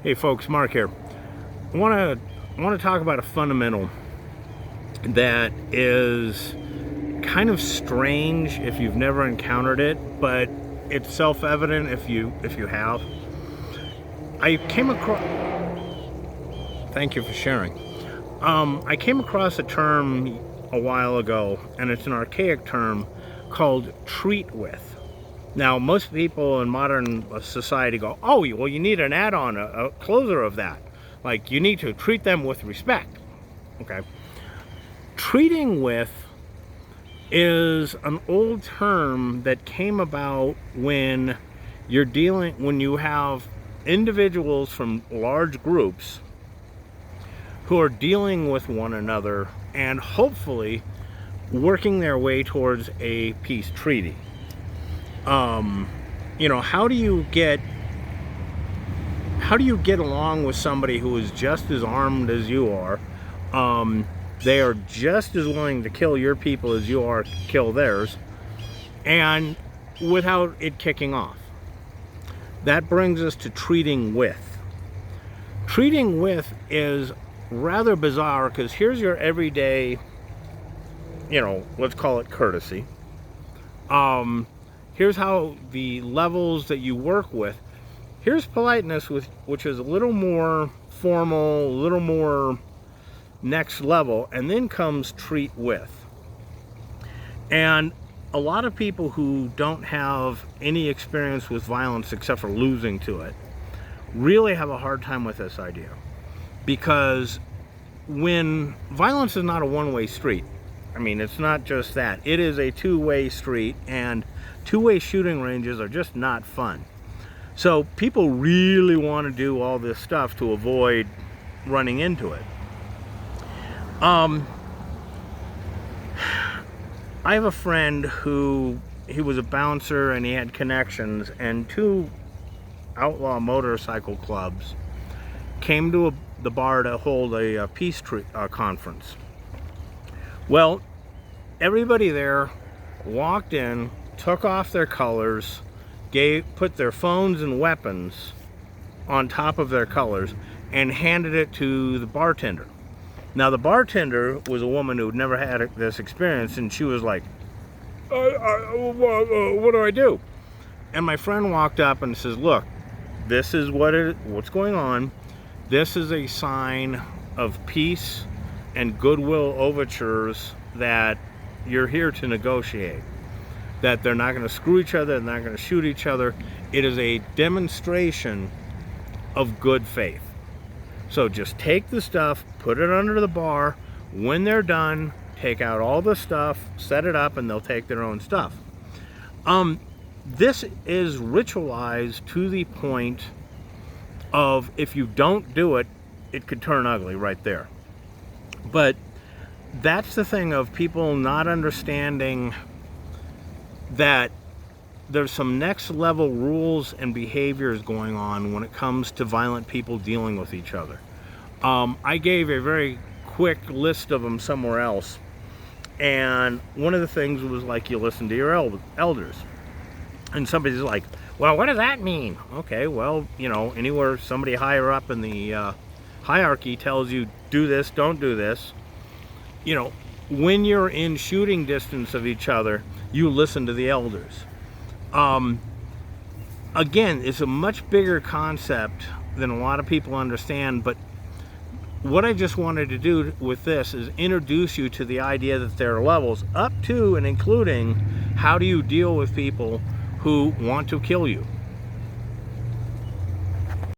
Hey folks, Mark here. I want to talk about a fundamental that is kind of strange if you've never encountered it, but it's self-evident if you have. I came across. Thank you for sharing. I came across a term a while ago, and it's an archaic term called treat with. Now, most people in modern society go, oh, well, you need an add-on, a closer of that. Like, you need to treat them with respect. Okay. Treating with is an old term that came about when when you have individuals from large groups who are dealing with one another and hopefully working their way towards a peace treaty. How do you get along with somebody who is just as armed as you are? They are just as willing to kill your people as you are to kill theirs, and without it kicking off. That brings us to treating with. Treating with is rather bizarre because here's your everyday, let's call it courtesy. Here's how the levels that you work with. Here's politeness, which is a little more formal, a little more next level, and then comes treat with. And a lot of people who don't have any experience with violence except for losing to it really have a hard time with this idea. Because when violence is not a one-way street, it's not just that. It is a two-way street, and two-way shooting ranges are just not fun. So people really want to do all this stuff to avoid running into it. I have a friend who, he was a bouncer and he had connections, and two outlaw motorcycle clubs came to the bar to hold a peace conference. Well, everybody there walked in, took off their colors, put their phones and weapons on top of their colors, and handed it to the bartender. Now, the bartender was a woman who had never had this experience, and she was like, what do I do? And my friend walked up and says, look, this is what's going on. This is a sign of peace and goodwill overtures that you're here to negotiate. That they're not going to screw each other, they're not going to shoot each other. It is a demonstration of good faith. So just take the stuff, put it under the bar. When they're done, take out all the stuff, set it up, and they'll take their own stuff. This is ritualized to the point of if you don't do it, it could turn ugly right there. But that's the thing of people not understanding that there's some next level rules and behaviors going on when it comes to violent people dealing with each other. I gave a very quick list of them somewhere else, and one of the things was like, you listen to your elders. And somebody's like, well, what does that mean? Okay, well, anywhere somebody higher up in the hierarchy tells you do this, don't do this, when you're in shooting distance of each other, you listen to the elders. Again, it's a much bigger concept than a lot of people understand, but what I just wanted to do with this is introduce you to the idea that there are levels up to and including how do you deal with people who want to kill you.